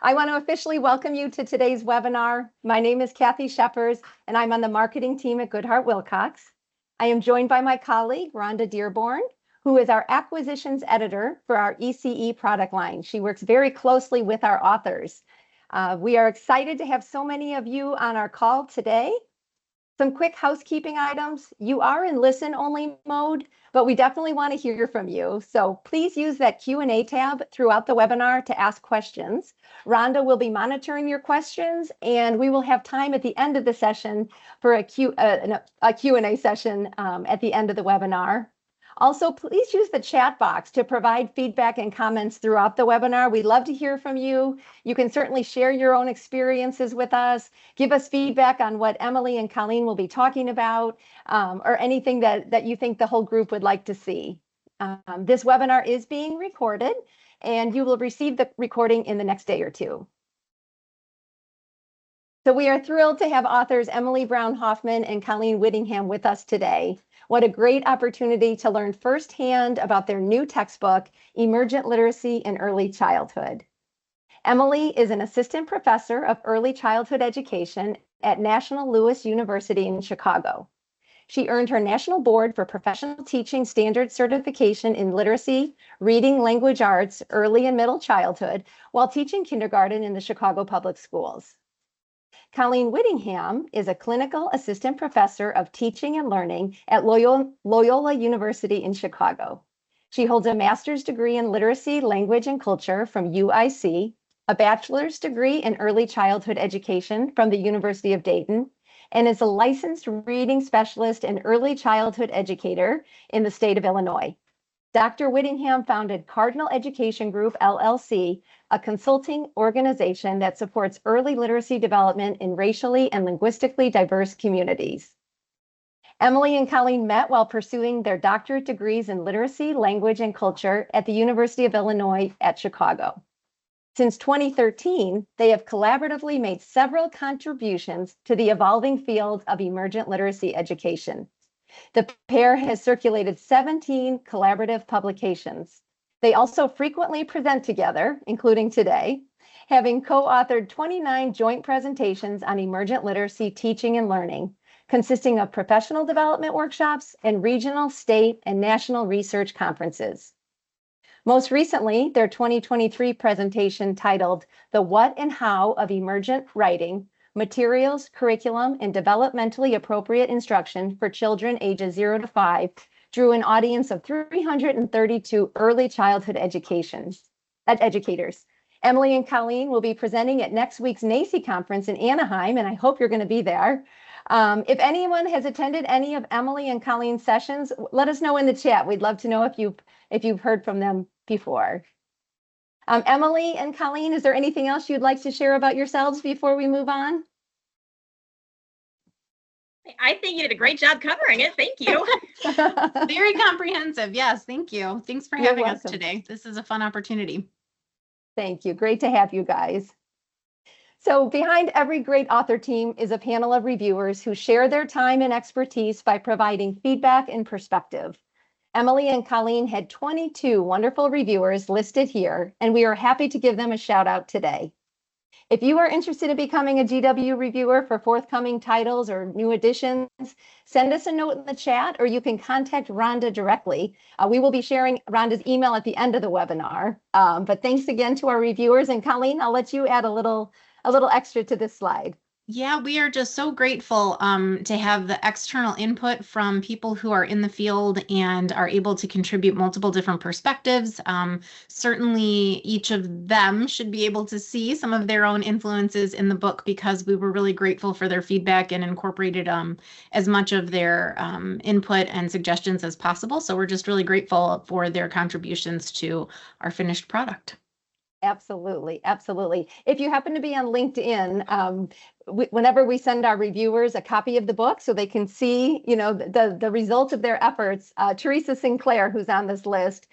I want to officially welcome you to today's webinar. My name is Kathy Shepers, and I'm on the marketing team at Goodheart-Willcox. I am joined by my colleague, Rhonda Dearborn, who is our acquisitions editor for our ECE product line. She works very closely with our authors. We are excited to have so many of you on our call today. Some quick housekeeping items. You are in listen-only mode, but we definitely want to hear from you. So please use that Q&A tab throughout the webinar to ask questions. Rhonda will be monitoring your questions, and we will have time at the end of the session for a Q&A session at the end of the webinar. Also, please use the chat box to provide feedback and comments throughout the webinar. We'd love to hear from you. You can certainly share your own experiences with us, give us feedback on what Emily and Colleen will be talking about, or anything that you think the whole group would like to see. This webinar is being recorded, and you will receive the recording in the next day or two. So we are thrilled to have authors Emily Brown Hoffman and Colleen Whittingham with us today. What a great opportunity to learn firsthand about their new textbook, Emergent Literacy in Early Childhood. Emily is an assistant professor of early childhood education at National Louis University in Chicago. She earned her National Board for Professional Teaching Standard Certification in Literacy, Reading, Language Arts, Early and Middle Childhood, while teaching kindergarten in the Chicago Public Schools. Colleen Whittingham is a clinical assistant professor of teaching and learning at Loyola University in Chicago. She holds a master's degree in literacy, language, and culture from UIC, a bachelor's degree in early childhood education from the University of Dayton, and is a licensed reading specialist and early childhood educator in the state of Illinois. Dr. Whittingham founded Cardinal Education Group, LLC, a consulting organization that supports early literacy development in racially and linguistically diverse communities. Emily and Colleen met while pursuing their doctorate degrees in literacy, language, and culture at the University of Illinois at Chicago. Since 2013, they have collaboratively made several contributions to the evolving field of emergent literacy education. The pair has circulated 17 collaborative publications. They also frequently present together, including today, having co-authored 29 joint presentations on emergent literacy teaching and learning, consisting of professional development workshops and regional, state, and national research conferences. Most recently, their 2023 presentation titled The What and How of Emergent Writing, Materials, Curriculum, and Developmentally Appropriate Instruction for Children ages 0 to 5 drew an audience of 332 early childhood educators. Emily and Colleen will be presenting at next week's NACCE conference in Anaheim, and I hope you're going to be there. If anyone has attended any of Emily and Colleen's sessions, let us know in the chat. We'd love to know if you've heard from them before. Emily and Colleen, is there anything else you'd like to share about yourselves before we move on? I think you did a great job covering it. Thank you. Very comprehensive. Yes, thank you. Thanks for having us today. This is a fun opportunity. Thank you. Great to have you guys. So behind every great author team is a panel of reviewers who share their time and expertise by providing feedback and perspective. Emily and Colleen had 22 wonderful reviewers listed here, and we are happy to give them a shout out today. If you are interested in becoming a GW reviewer for forthcoming titles or new editions, send us a note in the chat, or you can contact Rhonda directly. We will be sharing Rhonda's email at the end of the webinar. But thanks again to our reviewers, and Colleen, I'll let you add a little extra to this slide. Yeah, we are just so grateful to have the external input from people who are in the field and are able to contribute multiple different perspectives. Certainly, each of them should be able to see some of their own influences in the book, because we were really grateful for their feedback and incorporated as much of their input and suggestions as possible. So we're just really grateful for their contributions to our finished product. Absolutely, absolutely. If you happen to be on LinkedIn, whenever we send our reviewers a copy of the book so they can see, the results of their efforts, Teresa Sinclair, who's on this list,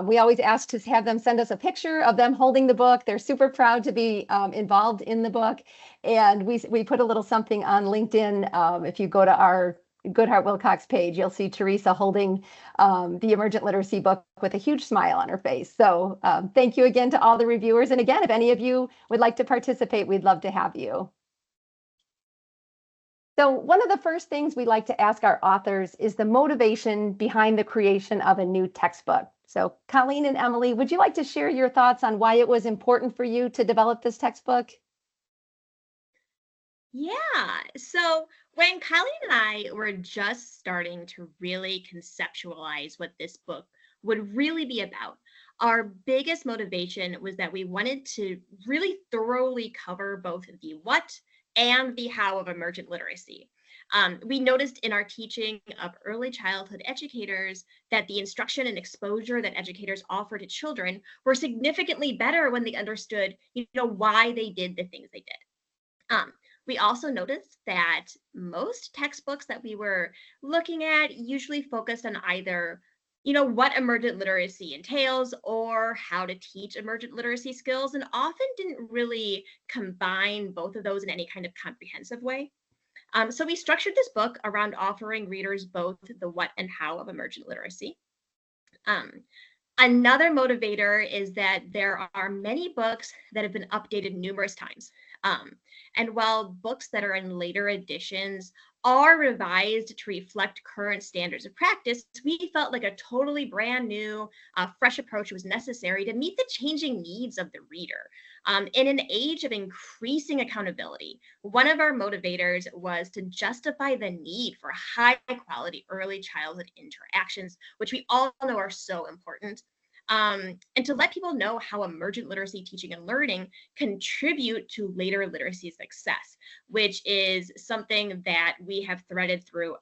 we always ask to have them send us a picture of them holding the book. They're super proud to be involved in the book. And we put a little something on LinkedIn. If you go to our Goodheart-Willcox page, you'll see Teresa holding the Emergent Literacy book with a huge smile on her face. So thank you again to all the reviewers. And again, if any of you would like to participate, we'd love to have you. So one of the first things we like to ask our authors is the motivation behind the creation of a new textbook. So Colleen and Emily, would you like to share your thoughts on why it was important for you to develop this textbook? Yeah. So when Colleen and I were just starting to really conceptualize what this book would really be about, our biggest motivation was that we wanted to really thoroughly cover both the what and the how of emergent literacy. We noticed in our teaching of early childhood educators that the instruction and exposure that educators offer to children were significantly better when they understood, why they did the things they did. We also noticed that most textbooks that we were looking at usually focused on either, what emergent literacy entails or how to teach emergent literacy skills, and often didn't really combine both of those in any kind of comprehensive way. So we structured this book around offering readers both the what and how of emergent literacy. Another motivator is that there are many books that have been updated numerous times. And while books that are in later editions are revised to reflect current standards of practice, we felt like a totally brand new, fresh approach was necessary to meet the changing needs of the reader. In an age of increasing accountability, one of our motivators was to justify the need for high quality early childhood interactions, which we all know are so important. And to let people know how emergent literacy teaching and learning contribute to later literacy success, which is something that we have threaded through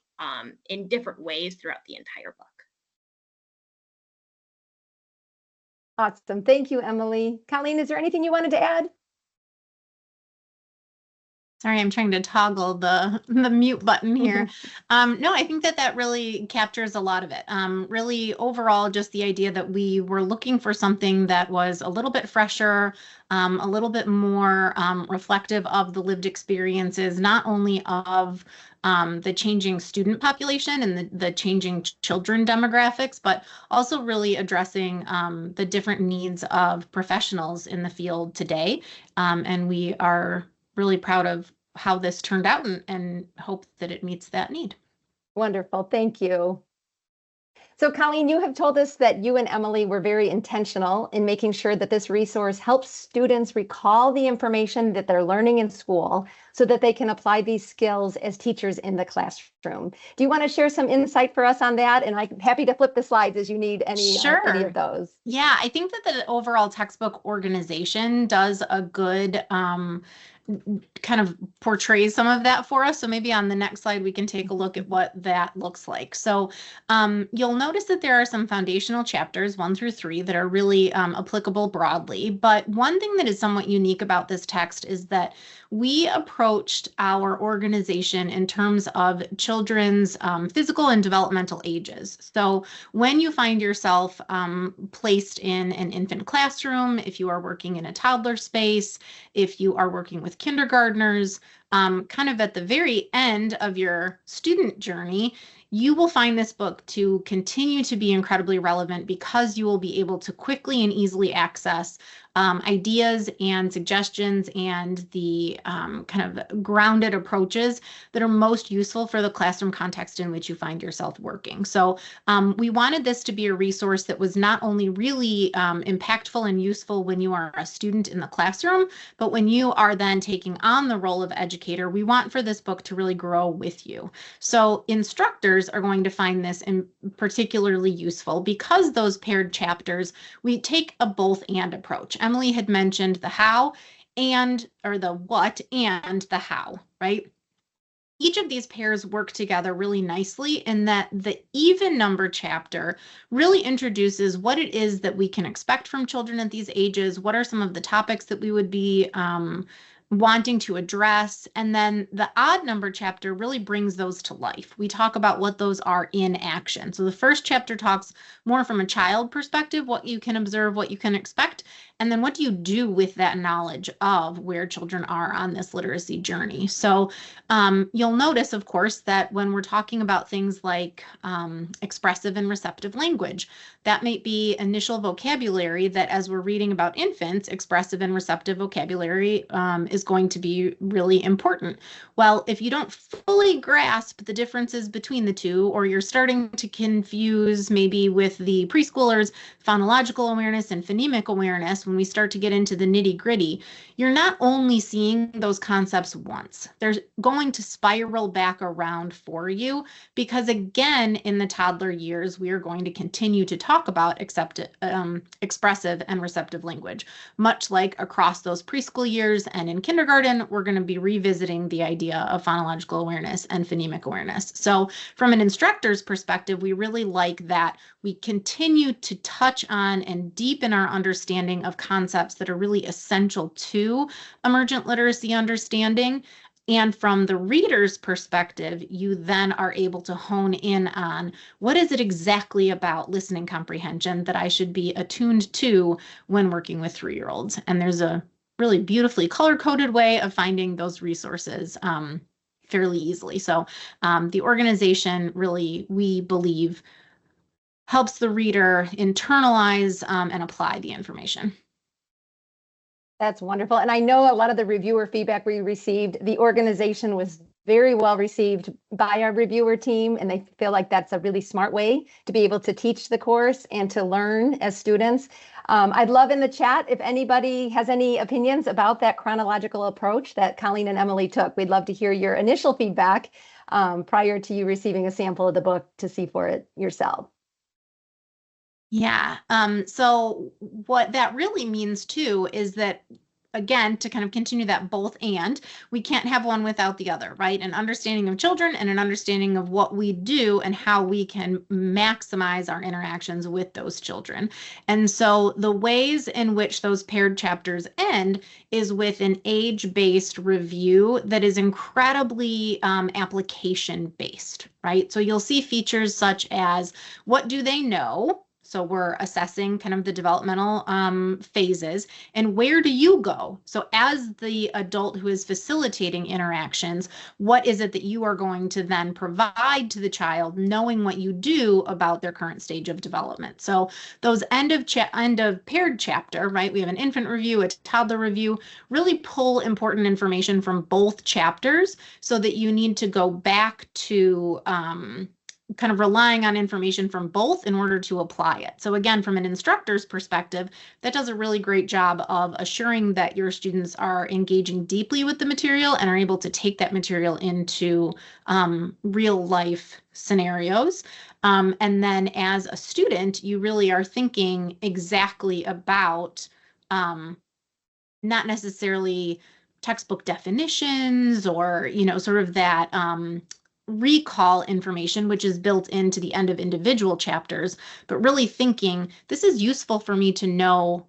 in different ways throughout the entire book. Awesome. Thank you, Emily. Colleen, is there anything you wanted to add? Sorry, I'm trying to toggle the mute button here. No, I think that really captures a lot of it. Really, overall, just the idea that we were looking for something that was a little bit fresher, a little bit more reflective of the lived experiences, not only of the changing student population and the changing children demographics, but also really addressing the different needs of professionals in the field today. And we are really proud of how this turned out and hope that it meets that need. Wonderful. Thank you. So Colleen, you have told us that you and Emily were very intentional in making sure that this resource helps students recall the information that they're learning in school so that they can apply these skills as teachers in the classroom. Do you want to share some insight for us on that? And I'm happy to flip the slides as you need any of those. Yeah, I think that the overall textbook organization does a good kind of portrays some of that for us. So maybe on the next slide, we can take a look at what that looks like. So you'll notice that there are some foundational chapters 1 through 3 that are really applicable broadly. But one thing that is somewhat unique about this text is that we approached our organization in terms of children's physical and developmental ages. So when you find yourself placed in an infant classroom, if you are working in a toddler space, if you are working with kindergartners, kind of at the very end of your student journey, you will find this book to continue to be incredibly relevant because you will be able to quickly and easily access ideas and suggestions and the kind of grounded approaches that are most useful for the classroom context in which you find yourself working. So we wanted this to be a resource that was not only really impactful and useful when you are a student in the classroom, but when you are then taking on the role of educator, we want for this book to really grow with you. So instructors are going to find this particularly useful because those paired chapters, we take a both and approach. Emily had mentioned the how or the what and the how, right? Each of these pairs work together really nicely in that the even number chapter really introduces what it is that we can expect from children at these ages, what are some of the topics that we would be wanting to address, and then the odd number chapter really brings those to life. We talk about what those are in action. So the first chapter talks more from a child perspective, what you can observe, what you can expect, And then what do you do with that knowledge of where children are on this literacy journey? So you'll notice, of course, that when we're talking about things like expressive and receptive language, that might be initial vocabulary that as we're reading about infants, expressive and receptive vocabulary is going to be really important. Well, if you don't fully grasp the differences between the two, or you're starting to confuse maybe with the preschoolers phonological awareness and phonemic awareness, when we start to get into the nitty gritty, you're not only seeing those concepts once, they're going to spiral back around for you, because again, in the toddler years, we are going to continue to talk about expressive and receptive language, much like across those preschool years and in kindergarten, we're going to be revisiting the idea of phonological awareness and phonemic awareness. So from an instructor's perspective, we really like that we continue to touch on and deepen our understanding of concepts that are really essential to emergent literacy understanding. And from the reader's perspective, you then are able to hone in on what is it exactly about listening comprehension that I should be attuned to when working with 3-year-olds. And there's a really beautifully color-coded way of finding those resources fairly easily. So the organization really, we believe, helps the reader internalize and apply the information. That's wonderful. And I know a lot of the reviewer feedback we received, the organization was very well received by our reviewer team, and they feel like that's a really smart way to be able to teach the course and to learn as students. I'd love in the chat if anybody has any opinions about that chronological approach that Colleen and Emily took. We'd love to hear your initial feedback prior to you receiving a sample of the book to see for it yourself. Yeah. So what that really means too is that, again, to kind of continue that both and, we can't have one without the other, right? An understanding of children and an understanding of what we do and how we can maximize our interactions with those children. And so the ways in which those paired chapters end is with an age-based review that is incredibly application-based, right? So you'll see features such as, what do they know? So we're assessing kind of the developmental phases, and where do you go? So as the adult who is facilitating interactions, what is it that you are going to then provide to the child, knowing what you do about their current stage of development? So those end of paired chapter, right? We have an infant review, a toddler review, really pull important information from both chapters so that you need to go back to kind of relying on information from both in order to apply it. So again, from an instructor's perspective, that does a really great job of assuring that your students are engaging deeply with the material and are able to take that material into real life scenarios. And then as a student, you really are thinking exactly about not necessarily textbook definitions or, sort of that recall information, which is built into the end of individual chapters, but really thinking this is useful for me to know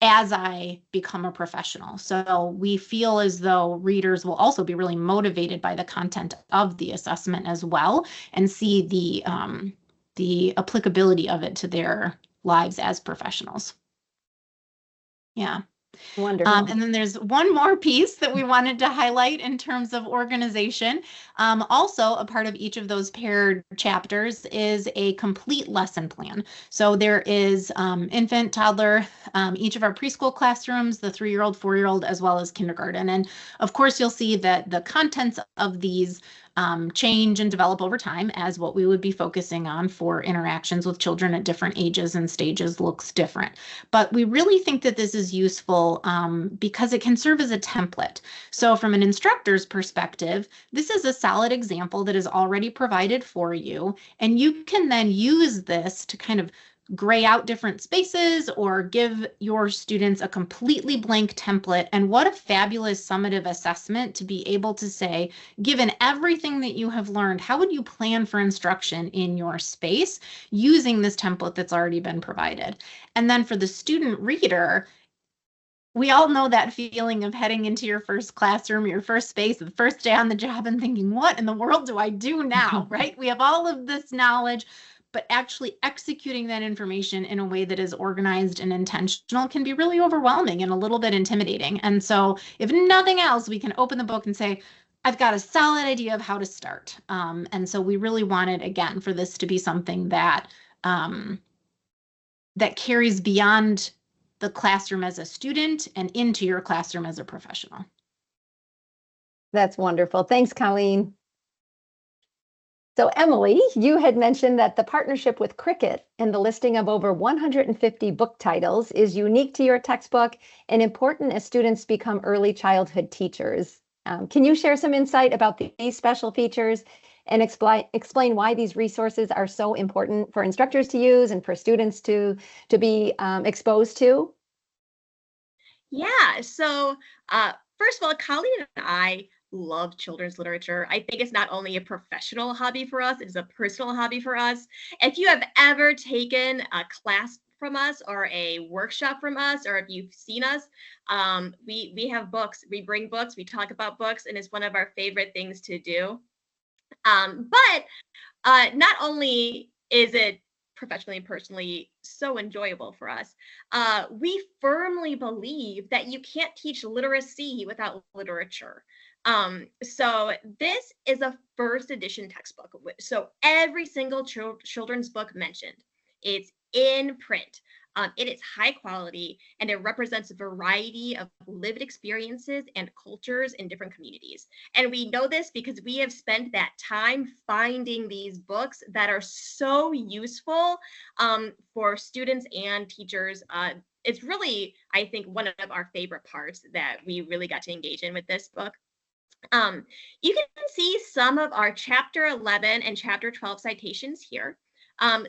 as I become a professional. So we feel as though readers will also be really motivated by the content of the assessment as well, and see the applicability of it to their lives as professionals. Yeah. Wonderful. And then there's one more piece that we wanted to highlight in terms of organization. Also, a part of each of those paired chapters is a complete lesson plan. So there is infant, toddler, each of our preschool classrooms, the 3-year-old, 4-year-old, as well as kindergarten. And of course, you'll see that the contents of these change and develop over time, as what we would be focusing on for interactions with children at different ages and stages looks different. But we really think that this is useful because it can serve as a template. So from an instructor's perspective, this is a solid example that is already provided for you, and you can then use this to kind of gray out different spaces or give your students a completely blank template. And what a fabulous summative assessment to be able to say, given everything that you have learned, how would you plan for instruction in your space using this template that's already been provided? And then for the student reader, we all know that feeling of heading into your first classroom, your first space, the first day on the job, and thinking, what in the world do I do now, right? We have all of this knowledge, but actually executing that information in a way that is organized and intentional can be really overwhelming and a little bit intimidating. And so if nothing else, we can open the book and say, I've got a solid idea of how to start. And so we really wanted, again, for this to be something that that carries beyond the classroom as a student and into your classroom as a professional. That's wonderful. Thanks, Colleen. So Emily, you had mentioned that the partnership with Cricket and the listing of over 150 book titles is unique to your textbook and important as students become early childhood teachers. Can you share some insight about these special features and explain why these resources are so important for instructors to use and for students to be exposed to? Yeah, so first of all, Colleen and I love children's literature. I think it's not only a professional hobby for us, it's a personal hobby for us. If you have ever taken a class from us or a workshop from us, or if you've seen us, we have books. We bring books, we talk about books, and it's one of our favorite things to do. But not only is it professionally and personally so enjoyable for us, we firmly believe that you can't teach literacy without literature. So this is a first edition textbook. So every single children's book mentioned, it's in print. It is high quality and it represents a variety of lived experiences and cultures in different communities. And we know this because we have spent that time finding these books that are so useful for students and teachers. It's really, I think, one of our favorite parts that we really got to engage in with this book. You can see some of our chapter 11 and chapter 12 citations here.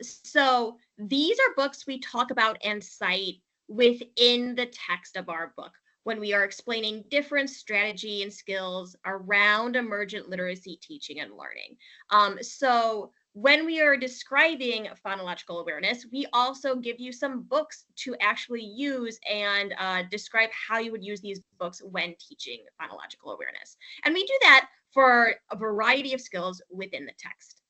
So these are books we talk about and cite within the text of our book when we are explaining different strategy and skills around emergent literacy teaching and learning. So when we are describing phonological awareness, we also give you some books to actually use and describe how you would use these books when teaching phonological awareness. And we do that for a variety of skills within the text.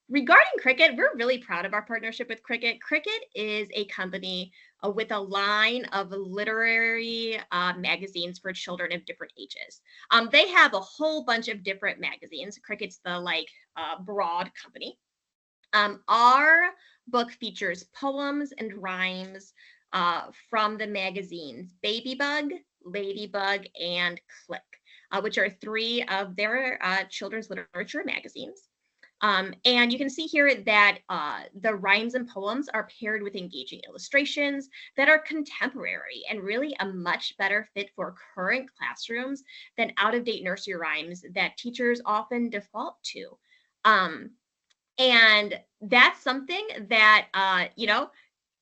Regarding Cricket, we're really proud of our partnership with Cricket. Cricket is a company with a line of literary magazines for children of different ages. They have a whole bunch of different magazines. Cricket's the broad company. Our book features poems and rhymes from the magazines Babybug, Ladybug, and Click, which are three of their children's literature magazines. And you can see here that the rhymes and poems are paired with engaging illustrations that are contemporary and really a much better fit for current classrooms than out-of-date nursery rhymes that teachers often default to. And that's something that,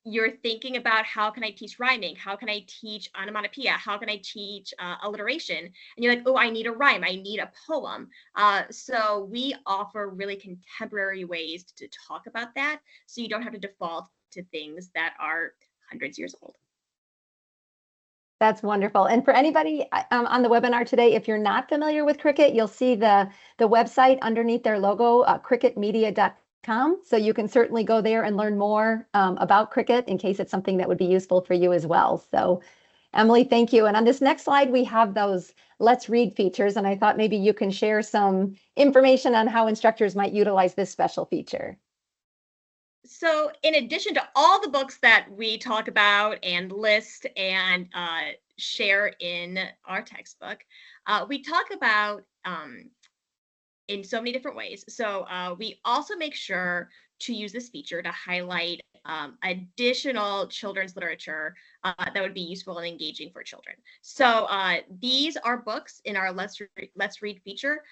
you're thinking about, how can I teach rhyming? How can I teach onomatopoeia? How can I teach alliteration? And you're like, oh, I need a rhyme. I need a poem. So we offer really contemporary ways to talk about that, so you don't have to default to things that are hundreds of years old. That's wonderful. And for anybody on the webinar today, if you're not familiar with Cricket, you'll see the website underneath their logo, cricketmedia.com. So you can certainly go there and learn more about Cricket in case it's something that would be useful for you as well. So Emily, thank you. And on this next slide, we have those Let's Read features. And I thought maybe you can share some information on how instructors might utilize this special feature. So in addition to all the books that we talk about and list and share in our textbook, we talk about in so many different ways. So we also make sure to use this feature to highlight additional children's literature that would be useful and engaging for children. So these are books in our Let's Read feature.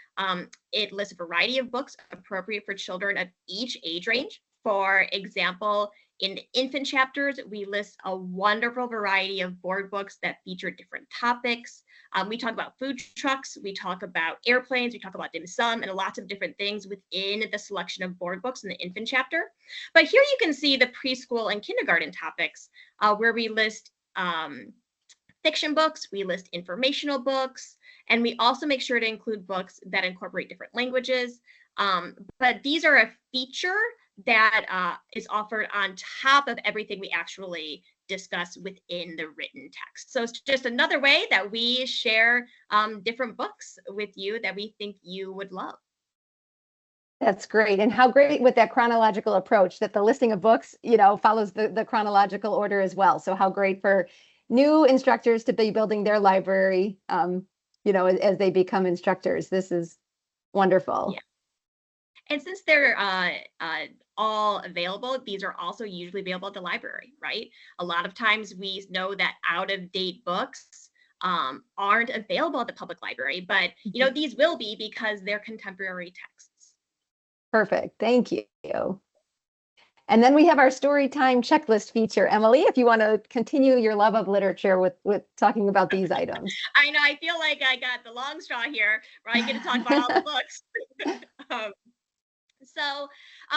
It lists a variety of books appropriate for children of each age range. For example, in the infant chapters, we list a wonderful variety of board books that feature different topics. We talk about food trucks, we talk about airplanes, we talk about dim sum, and lots of different things within the selection of board books in the infant chapter. But here you can see the preschool and kindergarten topics where we list fiction books, we list informational books, and we also make sure to include books that incorporate different languages. But these are a feature that is offered on top of everything we actually discuss within the written text. So it's just another way that we share different books with you that we think you would love. That's great. And how great with that chronological approach that the listing of books, follows the chronological order as well. So how great for new instructors to be building their library, as they become instructors. This is wonderful. Yeah. And since they're all available, these are also usually available at the library, right? A lot of times we know that out-of-date books aren't available at the public library, but these will be because they're contemporary texts. Perfect. Thank you. And then we have our story time checklist feature. Emily, if you want to continue your love of literature with talking about these items. I know, I feel like I got the long straw here, where I get to talk about all the books. So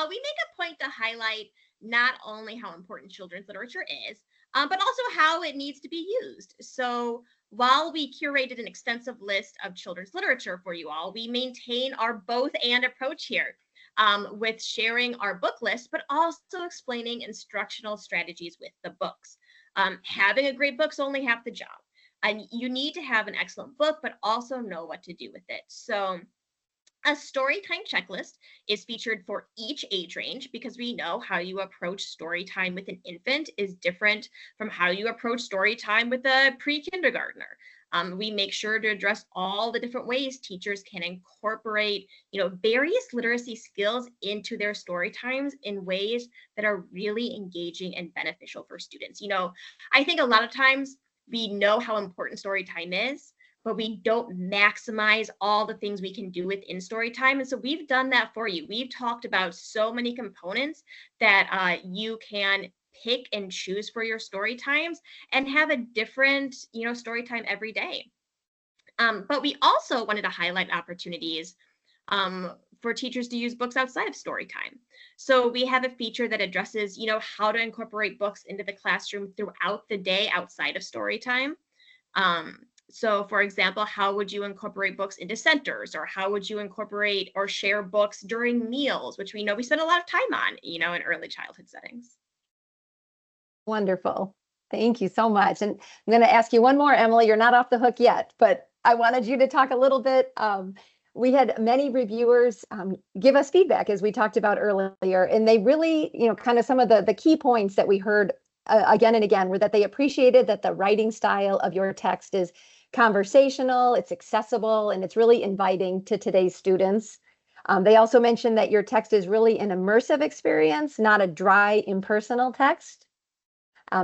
we make a point to highlight not only how important children's literature is, but also how it needs to be used. So while we curated an extensive list of children's literature for you all, we maintain our both and approach here with sharing our book list, but also explaining instructional strategies with the books. Having a great book's only half the job. And you need to have an excellent book, but also know what to do with it. So a storytime checklist is featured for each age range because we know how you approach storytime with an infant is different from how you approach storytime with a pre-kindergartner. We make sure to address all the different ways teachers can incorporate, various literacy skills into their story times in ways that are really engaging and beneficial for students. I think a lot of times we know how important story time is, but we don't maximize all the things we can do within story time. And so we've done that for you. We've talked about so many components that you can pick and choose for your story times and have a different, story time every day. But we also wanted to highlight opportunities for teachers to use books outside of story time. So we have a feature that addresses, how to incorporate books into the classroom throughout the day outside of story time. So for example, how would you incorporate books into centers, or how would you incorporate or share books during meals, which we know we spend a lot of time on, in early childhood settings. Wonderful. Thank you so much. And I'm going to ask you one more, Emily. You're not off the hook yet, but I wanted you to talk a little bit. We had many reviewers give us feedback, as we talked about earlier, and they really, kind of some of the key points that we heard again and again were that they appreciated that the writing style of your text is conversational, it's accessible, and it's really inviting to today's students. They also mentioned that your text is really an immersive experience, not a dry, impersonal text.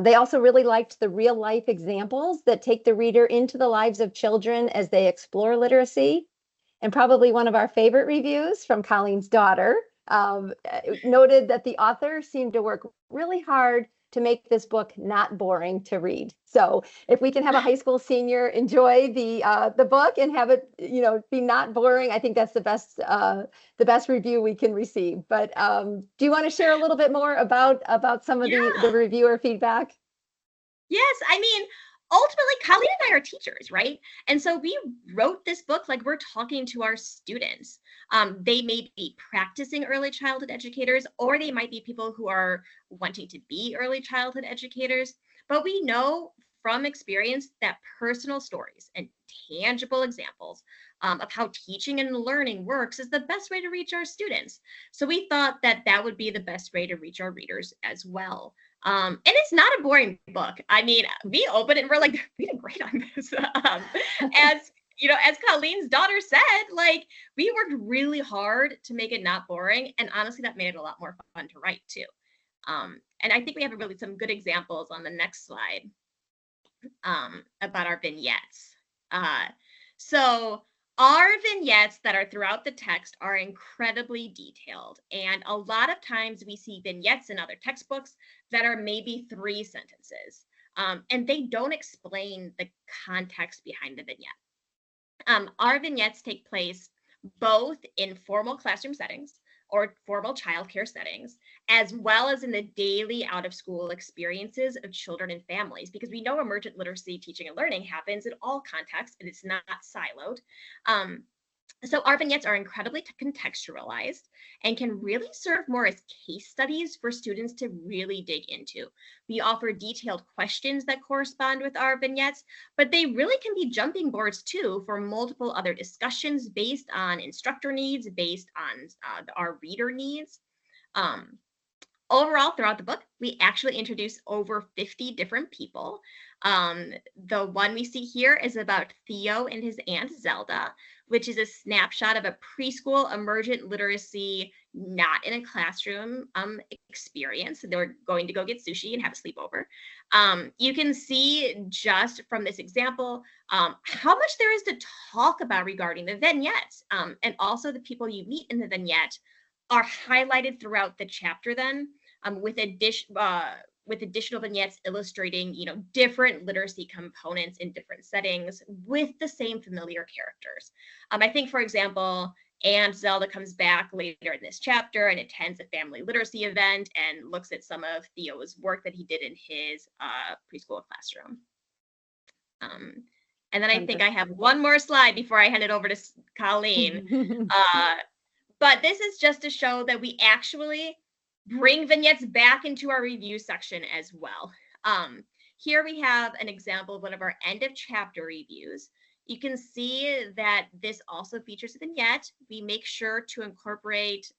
They also really liked the real life examples that take the reader into the lives of children as they explore literacy. And probably one of our favorite reviews from Colleen's daughter noted that the author seemed to work really hard to make this book not boring to read. So if we can have a high school senior enjoy the book and have it, be not boring, I think that's the best review we can receive. But do you want to share a little bit more about some of the reviewer feedback? Yes, ultimately, Colleen and I are teachers, right? And so we wrote this book like we're talking to our students. They may be practicing early childhood educators, or they might be people who are wanting to be early childhood educators. But we know from experience that personal stories and tangible examples of how teaching and learning works is the best way to reach our students. So we thought that would be the best way to reach our readers as well. And it's not a boring book. We open it and we're like, we did great on this. As Colleen's daughter said, we worked really hard to make it not boring. And honestly, that made it a lot more fun to write too. And I think we have really some good examples on the next slide about our vignettes. So our vignettes that are throughout the text are incredibly detailed. And a lot of times we see vignettes in other textbooks that are maybe 3 sentences. And they don't explain the context behind the vignette. Our vignettes take place both in formal classroom settings or formal childcare settings, as well as in the daily out-of-school experiences of children and families, because we know emergent literacy teaching and learning happens in all contexts and it's not siloed. So our vignettes are incredibly contextualized and can really serve more as case studies for students to really dig into. We offer detailed questions that correspond with our vignettes, but they really can be jumping boards too for multiple other discussions based on instructor needs, based on our reader needs. Overall, throughout the book, we actually introduce over 50 different people. The one we see here is about Theo and his aunt Zelda, which is a snapshot of a preschool emergent literacy, not in a classroom experience. They're going to go get sushi and have a sleepover. You can see just from this example how much there is to talk about regarding the vignettes, and also the people you meet in the vignette are highlighted throughout the chapter then, with additional vignettes illustrating, different literacy components in different settings with the same familiar characters. I think, for example, Aunt Zelda comes back later in this chapter and attends a family literacy event and looks at some of Theo's work that he did in his preschool classroom. And then I think I have one more slide before I hand it over to Colleen. But this is just to show that we actually bring vignettes back into our review section as well. Here we have an example of one of our end of chapter reviews. You can see that this also features a vignette. We make sure to incorporate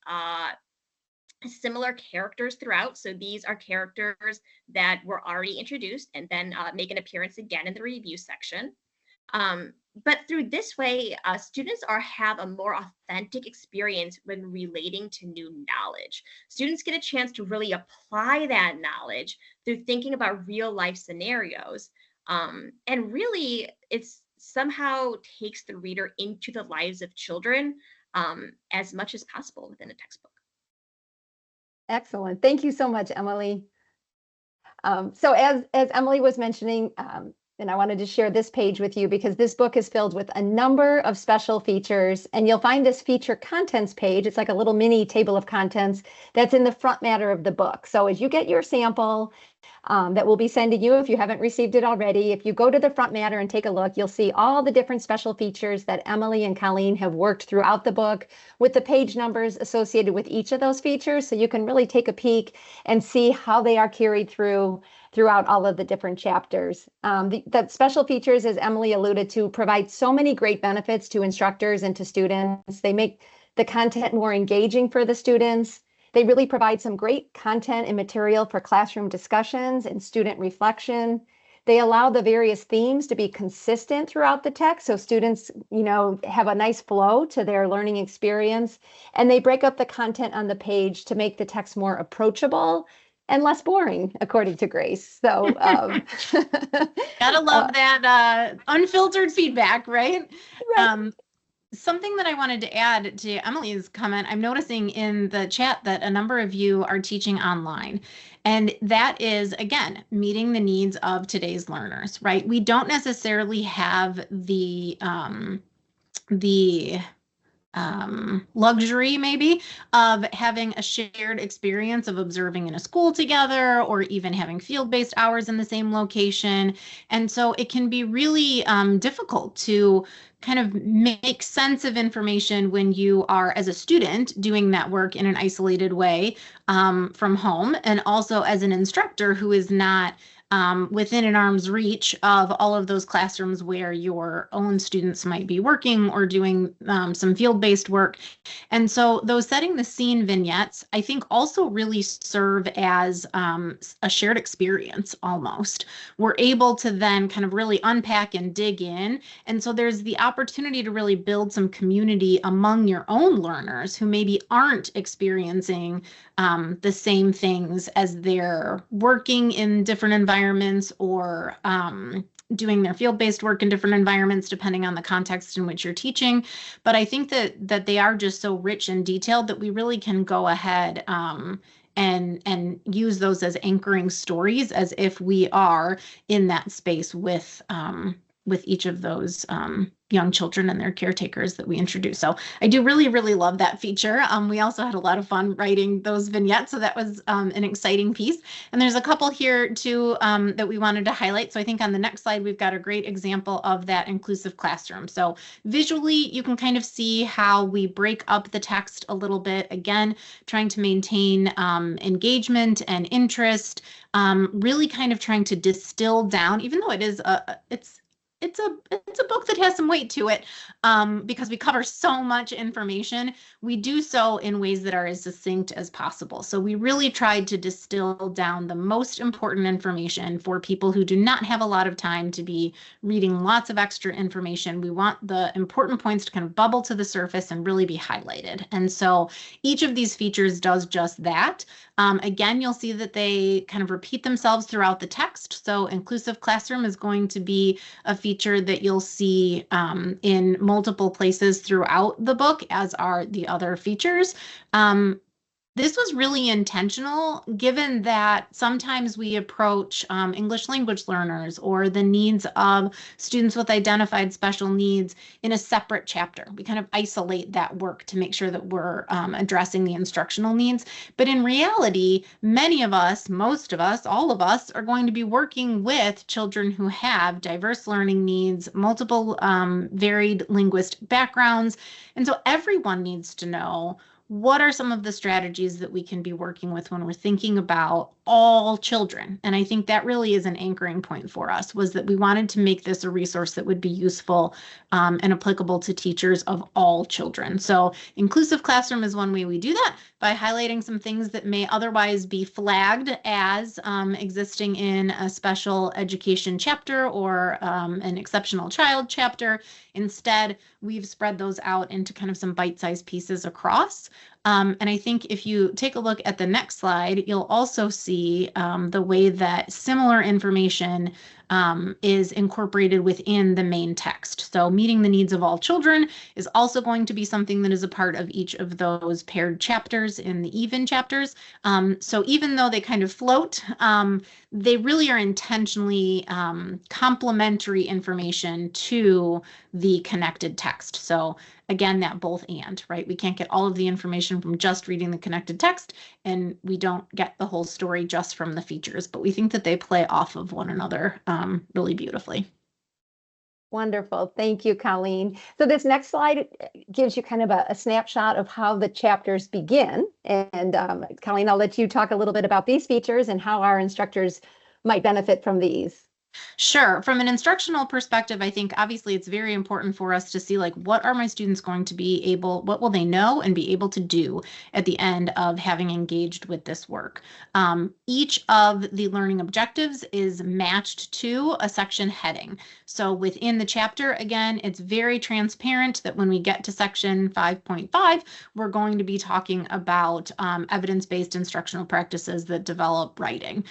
similar characters throughout. So these are characters that were already introduced and then make an appearance again in the review section. But through this way, students have a more authentic experience when relating to new knowledge. Students get a chance to really apply that knowledge through thinking about real life scenarios. And really, it's somehow takes the reader into the lives of children as much as possible within a textbook. Excellent. Thank you so much, Emily. So as Emily was mentioning, and I wanted to share this page with you because this book is filled with a number of special features, and you'll find this feature contents page. It's like a little mini table of contents that's in the front matter of the book. So as you get your sample that we'll be sending you, if you haven't received it already, if you go to the front matter and take a look, you'll see all the different special features that Emily and Colleen have worked throughout the book with the page numbers associated with each of those features. So you can really take a peek and see how they are carried throughout all of the different chapters. The special features, as Emily alluded to, provide so many great benefits to instructors and to students. They make the content more engaging for the students. They really provide some great content and material for classroom discussions and student reflection. They allow the various themes to be consistent throughout the text, so students, have a nice flow to their learning experience. And they break up the content on the page to make the text more approachable and less boring, according to Grace. So gotta love that unfiltered feedback, right? Right. Something that I wanted to add to Emily's comment, I'm noticing in the chat that a number of you are teaching online. And that is, again, meeting the needs of today's learners, right? We don't necessarily have the luxury maybe of having a shared experience of observing in a school together or even having field-based hours in the same location. And so it can be really difficult to kind of make sense of information when you are, as a student, doing that work in an isolated way from home, and also as an instructor who is not within an arm's reach of all of those classrooms where your own students might be working or doing some field-based work. And so those setting the scene vignettes, I think, also really serve as a shared experience almost. We're able to then kind of really unpack and dig in. And so there's the opportunity to really build some community among your own learners who maybe aren't experiencing the same things as they're working in different environments or doing their field-based work in different environments, depending on the context in which you're teaching. But I think that they are just so rich and detailed that we really can go ahead and use those as anchoring stories as if we are in that space with with each of those young children and their caretakers that we introduce. So I do really, really love that feature. We also had a lot of fun writing those vignettes, so that was an exciting piece. And there's a couple here too that we wanted to highlight. So I think on the next slide, we've got a great example of that inclusive classroom. So visually, you can kind of see how we break up the text a little bit, again, trying to maintain engagement and interest, really kind of trying to distill down, even though it is it's a book that has some weight to it, because we cover so much information. We do so in ways that are as succinct as possible. So we really tried to distill down the most important information for people who do not have a lot of time to be reading lots of extra information. We want the important points to kind of bubble to the surface and really be highlighted. And so each of these features does just that. Again, you'll see that they kind of repeat themselves throughout the text. So inclusive classroom is going to be a feature that you'll see in multiple places throughout the book, as are the other features. This was really intentional, given that sometimes we approach English language learners or the needs of students with identified special needs in a separate chapter. We kind of isolate that work to make sure that we're addressing the instructional needs. But in reality, many of us, most of us, all of us are going to be working with children who have diverse learning needs, multiple varied linguistic backgrounds. And so everyone needs to know what are some of the strategies that we can be working with when we're thinking about all children. And I think that really is an anchoring point for us, was that we wanted to make this a resource that would be useful and applicable to teachers of all children. So inclusive classroom is one way we do that, by highlighting some things that may otherwise be flagged as existing in a special education chapter or an exceptional child chapter. Instead, we've spread those out into kind of some bite-sized pieces across. And I think if you take a look at the next slide, you'll also see the way that similar information is incorporated within the main text. So meeting the needs of all children is also going to be something that is a part of each of those paired chapters in the even chapters. So even though they kind of float, they really are intentionally complementary information to the connected text. So again, that both and, right? We can't get all of the information from just reading the connected text, and we don't get the whole story just from the features, but we think that they play off of one another really beautifully. Wonderful. Thank you, Colleen. So this next slide gives you kind of a snapshot of how the chapters begin. And Colleen, I'll let you talk a little bit about these features and how our instructors might benefit from these. Sure. From an instructional perspective, I think obviously it's very important for us to see, like, what are my students going to be able, what will they know and be able to do at the end of having engaged with this work. Each of the learning objectives is matched to a section heading. So within the chapter, again, it's very transparent that when we get to section 5.5, we're going to be talking about evidence-based instructional practices that develop writing.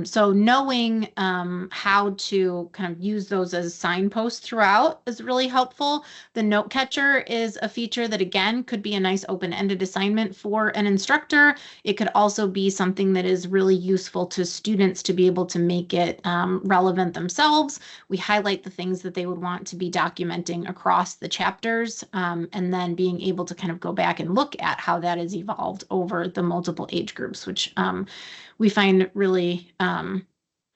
So knowing how to kind of use those as signposts throughout is really helpful. The note catcher is a feature that, again, could be a nice open-ended assignment for an instructor. It could also be something that is really useful to students to be able to make it relevant themselves. We highlight the things that they would want to be documenting across the chapters, and then being able to kind of go back and look at how that has evolved over the multiple age groups, which we find really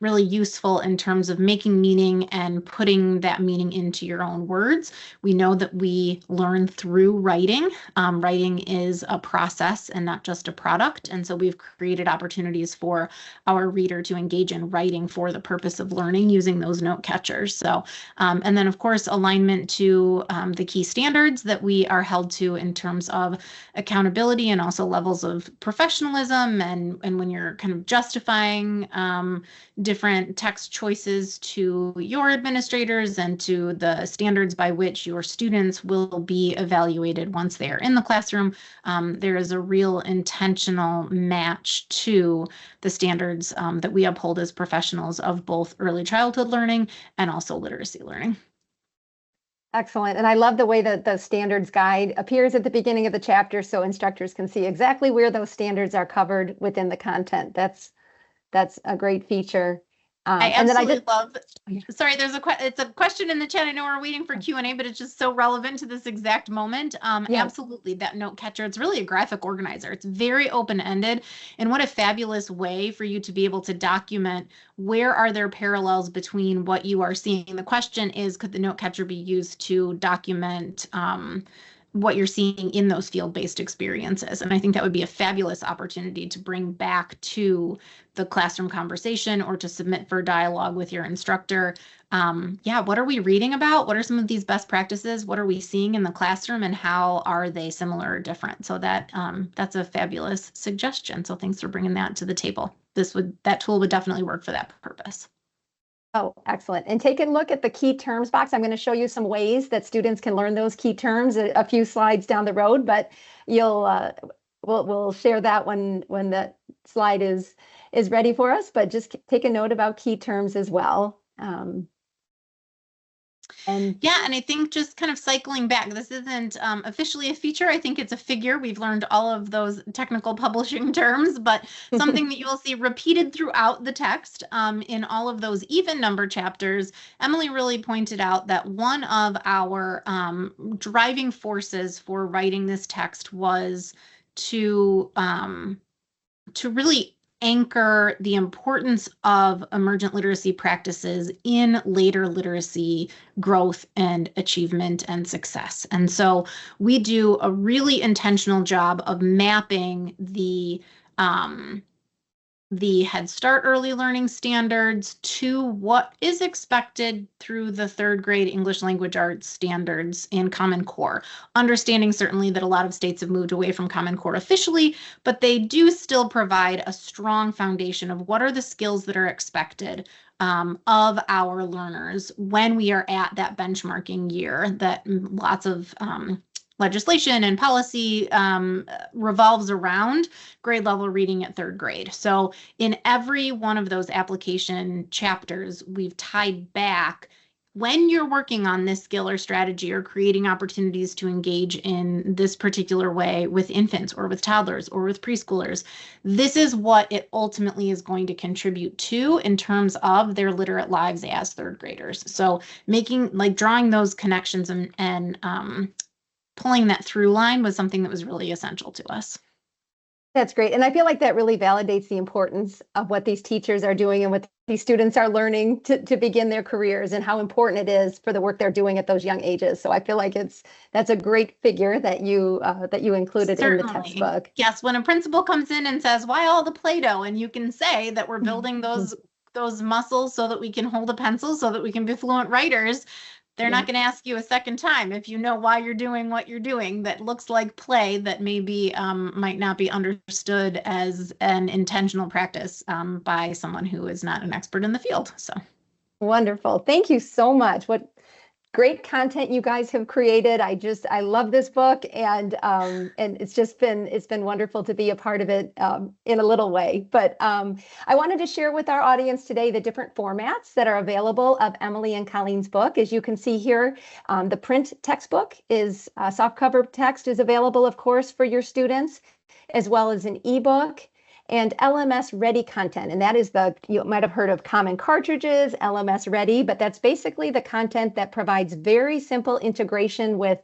really useful in terms of making meaning and putting that meaning into your own words. We know that we learn through writing. Writing is a process and not just a product. And so we've created opportunities for our reader to engage in writing for the purpose of learning using those note catchers. So, and then of course, alignment to the key standards that we are held to in terms of accountability and also levels of professionalism. And when you're kind of justifying different text choices to your administrators and to the standards by which your students will be evaluated once they are in the classroom, there is a real intentional match to the standards that we uphold as professionals of both early childhood learning and also literacy learning. Excellent. And I love the way that the standards guide appears at the beginning of the chapter so instructors can see exactly where those standards are covered within the content. That's a great feature. I And then absolutely love, yeah. sorry, it's a question in the chat. I know we're waiting for Q&A, but it's just so relevant to this exact moment. Yes. Absolutely, that note catcher, it's really a graphic organizer. It's very open-ended, and what a fabulous way for you to be able to document where are there parallels between what you are seeing. The question is, could the note catcher be used to document what you're seeing in those field-based experiences? And I think that would be a fabulous opportunity to bring back to the classroom conversation or to submit for dialogue with your instructor. Yeah, what are we reading about? What are some of these best practices? What are we seeing in the classroom, and how are they similar or different? So that's a fabulous suggestion. So thanks for bringing that to the table. That tool would definitely work for that purpose. Oh, excellent. And take a look at the key terms box. I'm going to show you some ways that students can learn those key terms a few slides down the road, but we'll share that when the slide is ready for us, but just take a note about key terms as well. And I think just kind of cycling back, this isn't officially a feature. I think it's a figure. We've learned all of those technical publishing terms, but something that you will see repeated throughout the text in all of those even number chapters. Emily really pointed out that one of our driving forces for writing this text was to really anchor the importance of emergent literacy practices in later literacy growth and achievement and success. And so we do a really intentional job of mapping the Head Start early learning standards to what is expected through the third grade English language arts standards and Common Core. Understanding certainly that a lot of states have moved away from Common Core officially, but they do still provide a strong foundation of what are the skills that are expected of our learners when we are at that benchmarking year that lots of legislation and policy revolves around grade level reading at third grade. So in every one of those application chapters, we've tied back when you're working on this skill or strategy or creating opportunities to engage in this particular way with infants or with toddlers or with preschoolers, this is what it ultimately is going to contribute to in terms of their literate lives as third graders. So drawing those connections and pulling that through line was something that was really essential to us. That's great. And I feel like that really validates the importance of what these teachers are doing and what these students are learning to begin their careers, and how important it is for the work they're doing at those young ages. So I feel like that's a great figure that you included in the textbook. Yes, when a principal comes in and says, "Why all the Play-Doh?" and you can say that we're building those muscles so that we can hold a pencil, so that we can be fluent writers. They're not going to ask you a second time if you know why you're doing what you're doing. That looks like play that maybe might not be understood as an intentional practice by someone who is not an expert in the field. So wonderful. Thank you so much. What great content you guys have created. I love this book, and it's been wonderful to be a part of it in a little way. But I wanted to share with our audience today the different formats that are available of Emily and Colleen's book. As you can see here, the print textbook is softcover text is available, of course, for your students, as well as an ebook and LMS ready content. And that is you might have heard of Common Cartridges, LMS ready, but that's basically the content that provides very simple integration with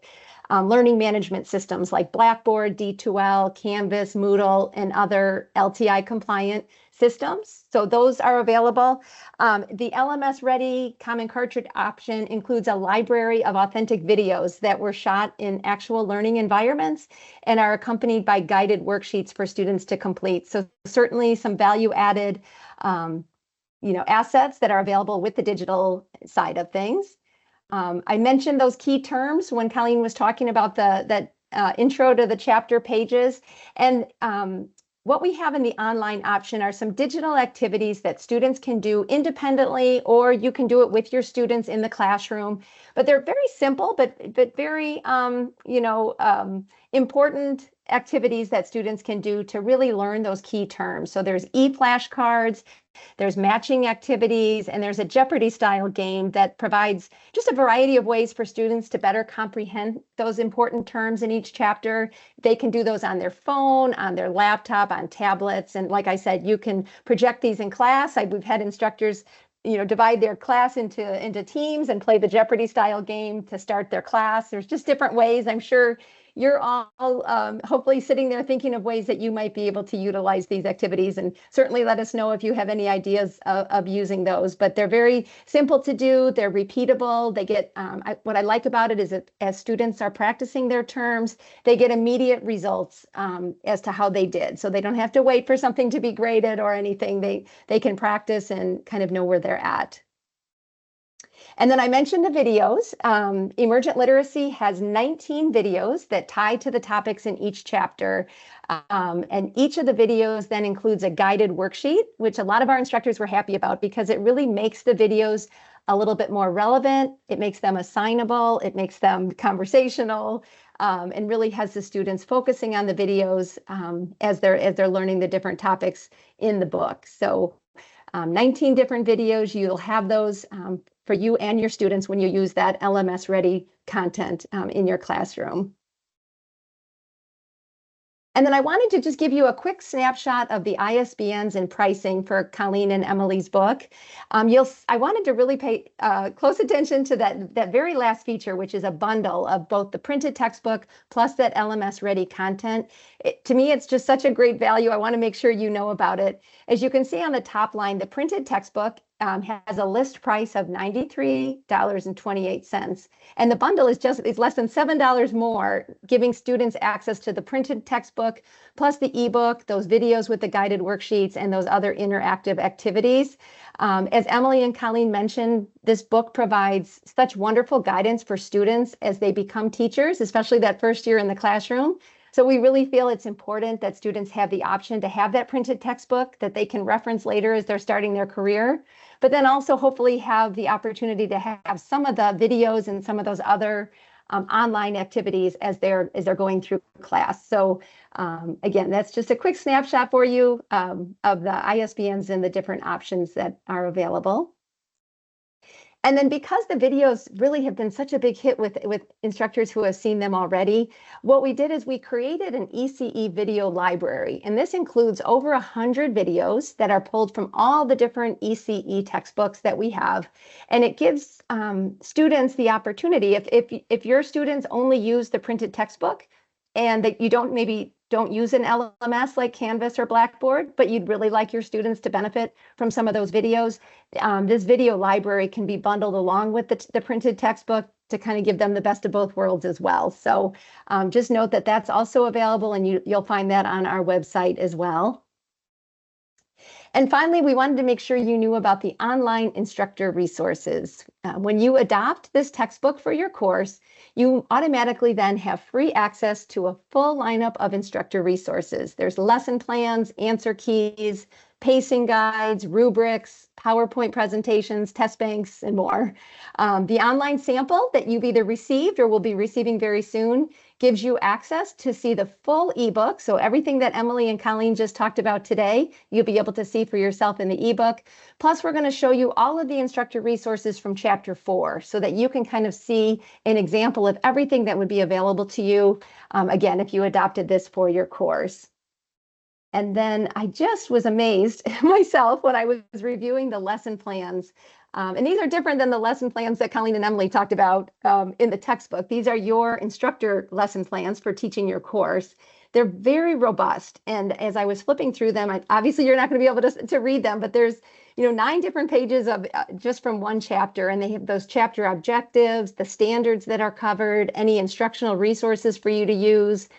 learning management systems like Blackboard, D2L, Canvas, Moodle, and other LTI compliant systems. So those are available. The LMS ready Common Cartridge option includes a library of authentic videos that were shot in actual learning environments and are accompanied by guided worksheets for students to complete. So certainly some value added assets that are available with the digital side of things. I mentioned those key terms when Colleen was talking about that intro to the chapter pages. And what we have in the online option are some digital activities that students can do independently, or you can do it with your students in the classroom. But they're very simple, but very important activities that students can do to really learn those key terms. So there's e-flashcards, there's matching activities, and there's a Jeopardy style game that provides just a variety of ways for students to better comprehend those important terms in each chapter. They can do those on their phone, on their laptop, on tablets. And like I said, you can project these in class. We've had instructors divide their class into teams and play the Jeopardy style game to start their class. There's just different ways. I'm sure you're all hopefully sitting there thinking of ways that you might be able to utilize these activities, and certainly let us know if you have any ideas of using those. But they're very simple to do. They're repeatable. They get what I like about it is that as students are practicing their terms, they get immediate results as to how they did. So they don't have to wait for something to be graded or anything. They can practice and kind of know where they're at. And then I mentioned the videos. Emergent Literacy has 19 videos that tie to the topics in each chapter. And each of the videos then includes a guided worksheet, which a lot of our instructors were happy about because it really makes the videos a little bit more relevant. It makes them assignable. It makes them conversational, and really has the students focusing on the videos as they're learning the different topics in the book. So 19 different videos. You'll have those for you and your students when you use that LMS ready content in your classroom. And then I wanted to just give you a quick snapshot of the ISBNs and pricing for Colleen and Emily's book. I wanted to really pay close attention to that very last feature, which is a bundle of both the printed textbook plus that LMS ready content. To me, it's just such a great value. I want to make sure you know about it. As you can see on the top line, the printed textbook has a list price of $93.28. And the bundle is less than $7 more, giving students access to the printed textbook, plus the ebook, those videos with the guided worksheets, and those other interactive activities. As Emily and Colleen mentioned, this book provides such wonderful guidance for students as they become teachers, especially that first year in the classroom. So we really feel it's important that students have the option to have that printed textbook that they can reference later as they're starting their career, but then also hopefully have the opportunity to have some of the videos and some of those other online activities as they're going through class. So again, that's just a quick snapshot for you of the ISBNs and the different options that are available. And then because the videos really have been such a big hit with instructors who have seen them already, what we did is we created an ECE video library. And this includes over 100 videos that are pulled from all the different ECE textbooks that we have. And it gives students the opportunity, if your students only use the printed textbook and that you don't use an LMS like Canvas or Blackboard, but you'd really like your students to benefit from some of those videos, this video library can be bundled along with the printed textbook to kind of give them the best of both worlds as well. So just note that that's also available, and you'll find that on our website as well. And finally, we wanted to make sure you knew about the online instructor resources. When you adopt this textbook for your course, you automatically then have free access to a full lineup of instructor resources. There's lesson plans, answer keys, pacing guides, rubrics, PowerPoint presentations, test banks, and more. The online sample that you've either received or will be receiving very soon gives you access to see the full ebook. So everything that Emily and Colleen just talked about today, you'll be able to see for yourself in the ebook. Plus, we're going to show you all of the instructor resources from Chapter 4 so that you can kind of see an example of everything that would be available to you, again, if you adopted this for your course. And then I just was amazed myself when I was reviewing the lesson plans. And these are different than the lesson plans that Colleen and Emily talked about in the textbook. These are your instructor lesson plans for teaching your course. They're very robust. And as I was flipping through them, obviously you're not going to be able to read them, but there's 9 different pages of just from one chapter, and they have those chapter objectives, the standards that are covered, any instructional resources for you to use,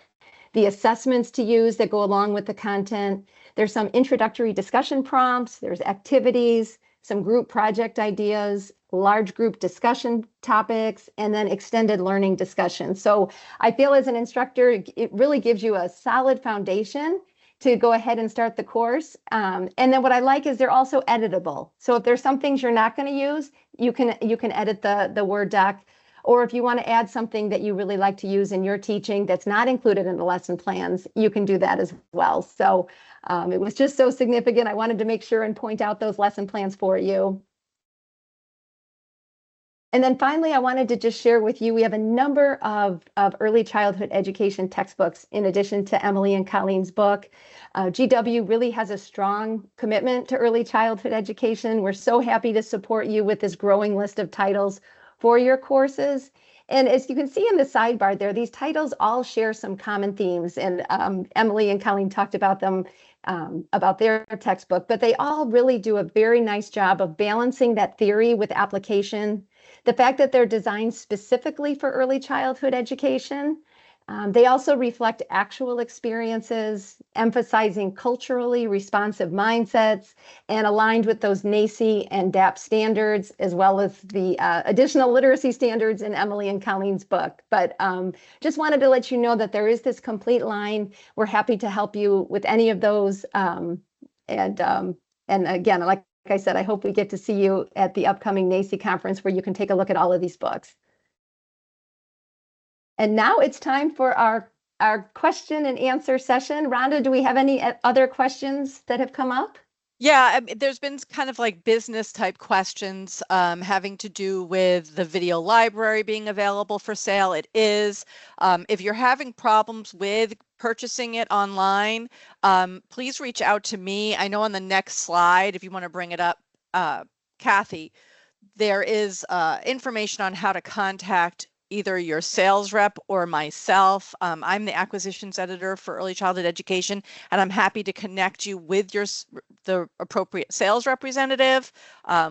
the assessments to use that go along with the content. There's some introductory discussion prompts, there's activities, some group project ideas, large group discussion topics, and then extended learning discussion. So I feel as an instructor, it really gives you a solid foundation to go ahead and start the course. And then what I like is they're also editable. So if there's some things you're not going to use, you can edit the Word doc. Or if you want to add something that you really like to use in your teaching that's not included in the lesson plans, you can do that as well. So it was just so significant. I wanted to make sure and point out those lesson plans for you. And then finally, I wanted to just share with you, we have a number of early childhood education textbooks in addition to Emily and Colleen's book. GW really has a strong commitment to early childhood education. We're so happy to support you with this growing list of titles for your courses. And as you can see in the sidebar there, these titles all share some common themes. And Emily and Colleen talked about them, about their textbook, but they all really do a very nice job of balancing that theory with application. The fact that they're designed specifically for early childhood education. They also reflect actual experiences, emphasizing culturally responsive mindsets and aligned with those NAEYC and DAP standards, as well as the additional literacy standards in Emily and Colleen's book. But just wanted to let you know that there is this complete line. We're happy to help you with any of those. And again, like I said, I hope we get to see you at the upcoming NAEYC conference where you can take a look at all of these books. And now it's time for our question and answer session. Rhonda, do we have any other questions that have come up? Yeah, I mean, there's been kind of like business type questions having to do with the video library being available for sale. It is. If you're having problems with purchasing it online, please reach out to me. I know on the next slide, if you want to bring it up, Kathy, there is information on how to contact either your sales rep or myself. I'm the acquisitions editor for early childhood education, and I'm happy to connect you with the appropriate sales representative.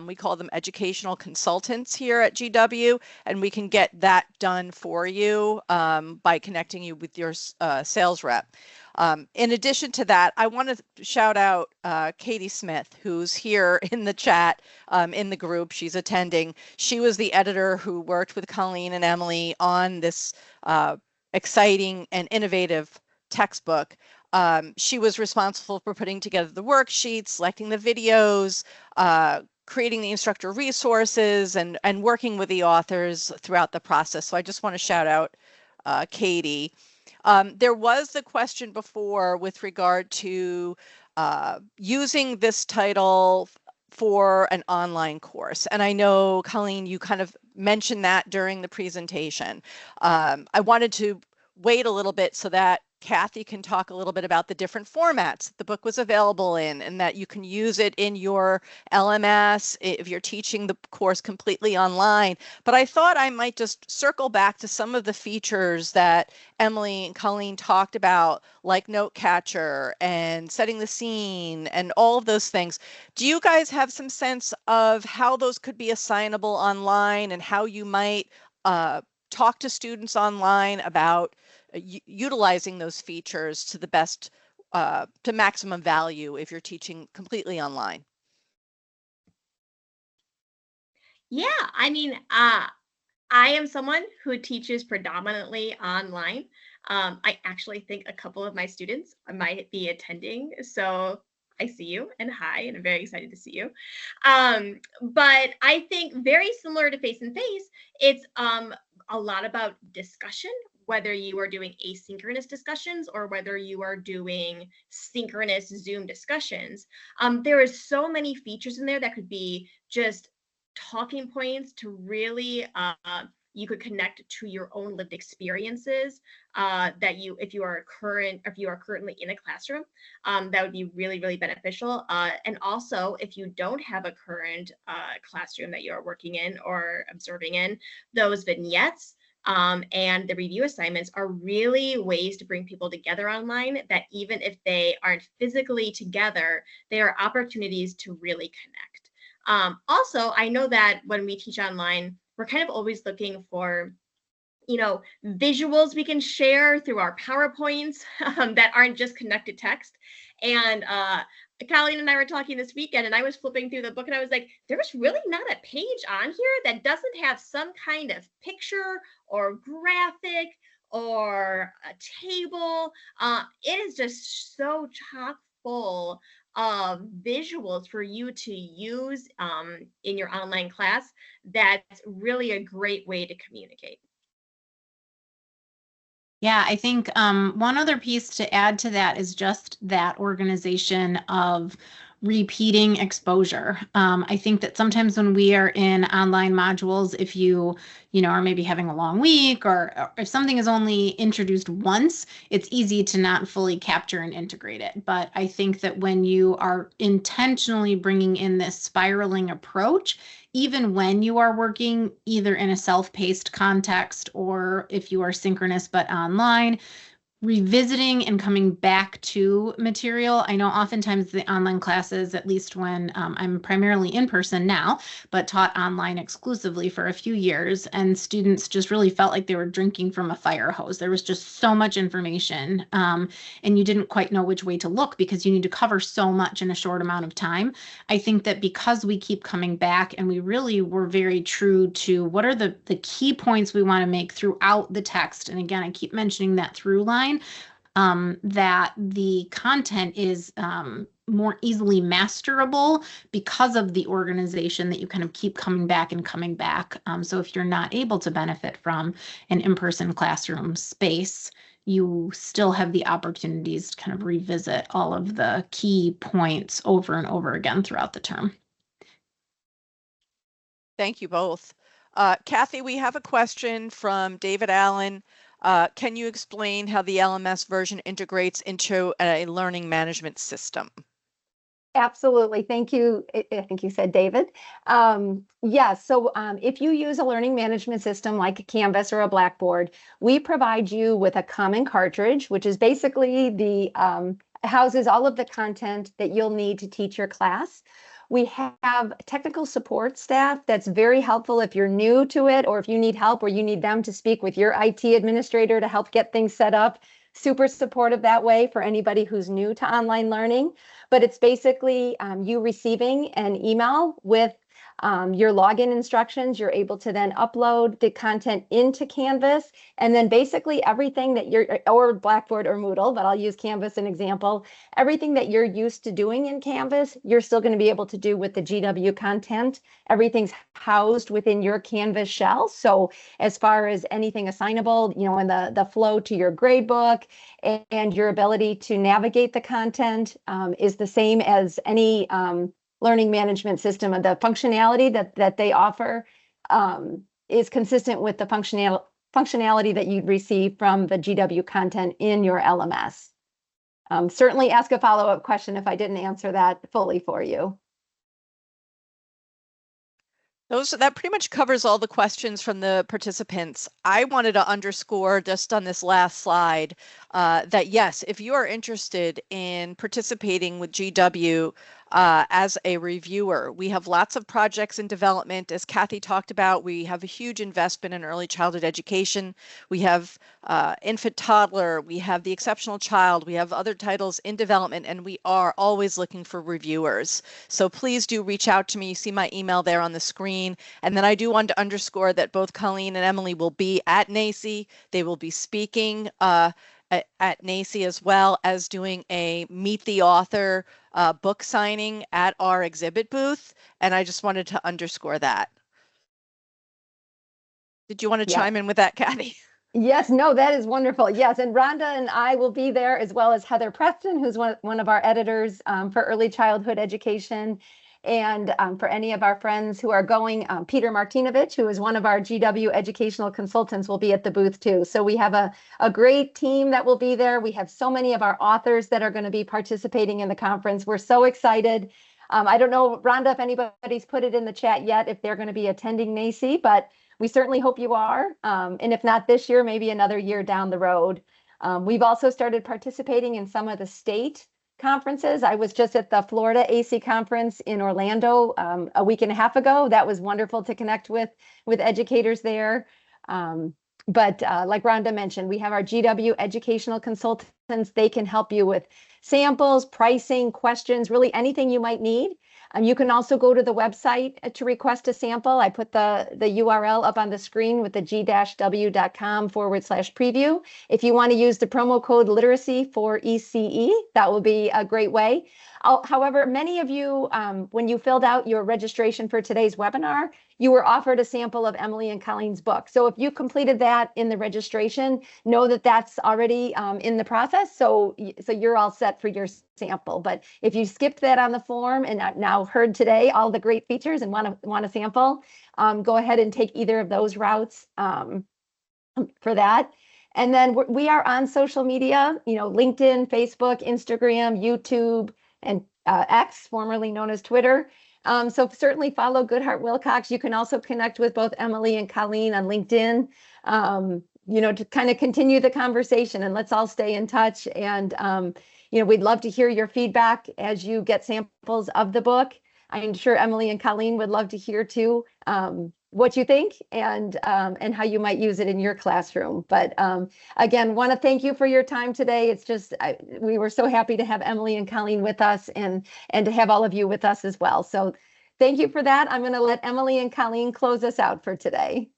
We call them educational consultants here at GW, and we can get that done for you by connecting you with your sales rep. In addition to that, I want to shout out Katie Smith, who's here in the chat, in the group. She's attending. She was the editor who worked with Colleen and Emily on this exciting and innovative textbook. She was responsible for putting together the worksheets, selecting the videos, creating the instructor resources, and working with the authors throughout the process. So I just want to shout out Katie. There was the question before with regard to using this title for an online course. And I know, Colleen, you kind of mentioned that during the presentation. I wanted to wait a little bit so that Kathy can talk a little bit about the different formats the book was available in, and that you can use it in your LMS if you're teaching the course completely online. But I thought I might just circle back to some of the features that Emily and Colleen talked about, like note catcher and setting the scene and all of those things. Do you guys have some sense of how those could be assignable online, and how you might talk to students online about utilizing those features to the best, to maximum value if you're teaching completely online? Yeah, I mean, I am someone who teaches predominantly online. I actually think a couple of my students might be attending, so I see you and hi, and I'm very excited to see you. But I think very similar to face-and-face, it's a lot about discussion, whether you are doing asynchronous discussions or whether you are doing synchronous Zoom discussions. There is so many features in there that could be just talking points to really you could connect to your own lived experiences that if you are currently in a classroom, that would be really, really beneficial. And also, if you don't have a current classroom that you're working in or observing in, those vignettes and the review assignments are really ways to bring people together online, that even if they aren't physically together, they are opportunities to really connect. Also, I know that when we teach online, we're kind of always looking for, visuals we can share through our PowerPoints that aren't just connected text. And Colleen and I were talking this weekend, and I was flipping through the book, and I was like, there's really not a page on here that doesn't have some kind of picture or graphic or a table. It is just so chock full of visuals for you to use in your online class. That's really a great way to communicate. Yeah, I think one other piece to add to that is just that organization of repeating exposure. I think that sometimes when we are in online modules, if you are maybe having a long week, or if something is only introduced once, it's easy to not fully capture and integrate it. But I think that when you are intentionally bringing in this spiraling approach, even when you are working either in a self-paced context or if you are synchronous but online, revisiting and coming back to material. I know oftentimes the online classes, at least when I'm primarily in person now, but taught online exclusively for a few years, and students just really felt like they were drinking from a fire hose. There was just so much information, and you didn't quite know which way to look because you need to cover so much in a short amount of time. I think that because we keep coming back and we really were very true to what are the key points we want to make throughout the text, and again, I keep mentioning that through line, that the content is more easily masterable because of the organization that you kind of keep coming back and coming back. So if you're not able to benefit from an in-person classroom space, you still have the opportunities to kind of revisit all of the key points over and over again throughout the term. Thank you both. Kathy, we have a question from David Allen. Can you explain how the LMS version integrates into a learning management system? Absolutely. Thank you. I think you said David. Yes. So if you use a learning management system like a Canvas or a Blackboard, we provide you with a common cartridge, which is basically the houses all of the content that you'll need to teach your class. We have technical support staff that's very helpful if you're new to it, or if you need help or you need them to speak with your IT administrator to help get things set up. Super supportive that way for anybody who's new to online learning. But it's basically you receiving an email with your login instructions. You're able to then upload the content into Canvas, and then basically everything that or Blackboard or Moodle, but I'll use Canvas as an example. Everything that you're used to doing in Canvas, you're still going to be able to do with the GW content. Everything's housed within your Canvas shell. So as far as anything assignable, in the flow to your gradebook and your ability to navigate the content is the same as any learning management system. And the functionality that they offer is consistent with the functionality that you'd receive from the GW content in your LMS. Certainly ask a follow-up question if I didn't answer that fully for you. That pretty much covers all the questions from the participants. I wanted to underscore just on this last slide that yes, if you are interested in participating with GW as a reviewer, we have lots of projects in development. As Kathy talked about, we have a huge investment in early childhood education. We have infant toddler, we have the exceptional child, we have other titles in development, and we are always looking for reviewers. So please do reach out to me. You see my email there on the screen. And then I do want to underscore that both Colleen and Emily will be at NACCE. They will be speaking at NACCE, as well as doing a Meet the Author book signing at our exhibit booth. And I just wanted to underscore that. Did you want to chime in with that, Kathy? Yes, no, that is wonderful. Yes, and Rhonda and I will be there, as well as Heather Preston, who's one of our editors for early childhood education. And for any of our friends who are going, Peter Martinovich, who is one of our GW educational consultants, will be at the booth too. So we have a great team that will be there. We have so many of our authors that are going to be participating in the conference. We're so excited. I don't know, Rhonda, if anybody's put it in the chat yet, if they're going to be attending NACCE, but we certainly hope you are. And if not this year, maybe another year down the road. We've also started participating in some of the state conferences. I was just at the Florida AC conference in Orlando a week and a half ago. That was wonderful to connect with educators there. But like Rhonda mentioned, we have our GW educational consultants. They can help you with samples, pricing, questions, really anything you might need. You can also go to the website to request a sample. I put the URL up on the screen with the g-w.com/preview. If you want to use the promo code literacy for ECE, that will be a great way. However, many of you, when you filled out your registration for today's webinar, you were offered a sample of Emily and Colleen's book. So if you completed that in the registration, know that that's already in the process. So you're all set for your sample. But if you skipped that on the form and now heard today all the great features and want a sample, go ahead and take either of those routes for that. And then we are on social media, LinkedIn, Facebook, Instagram, YouTube, and X, formerly known as Twitter. So certainly follow Goodheart-Willcox. You can also connect with both Emily and Colleen on LinkedIn, to kind of continue the conversation, and let's all stay in touch. And, we'd love to hear your feedback as you get samples of the book. I'm sure Emily and Colleen would love to hear too, what you think and how you might use it in your classroom. But again, want to thank you for your time today. It's just, we were so happy to have Emily and Colleen with us and to have all of you with us as well. So thank you for that. I'm going to let Emily and Colleen close us out for today.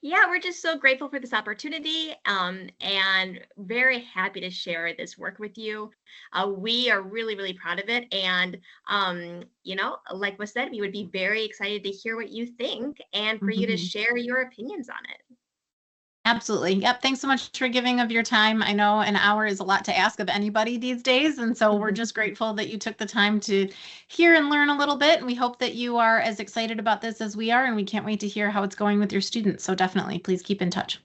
Yeah, we're just so grateful for this opportunity and very happy to share this work with you. We are really, really proud of it. And, like was said, we would be very excited to hear what you think and for you to share your opinions on it. Absolutely. Yep. Thanks so much for giving of your time. I know an hour is a lot to ask of anybody these days. And so we're just grateful that you took the time to hear and learn a little bit. And we hope that you are as excited about this as we are. And we can't wait to hear how it's going with your students. So definitely, please keep in touch.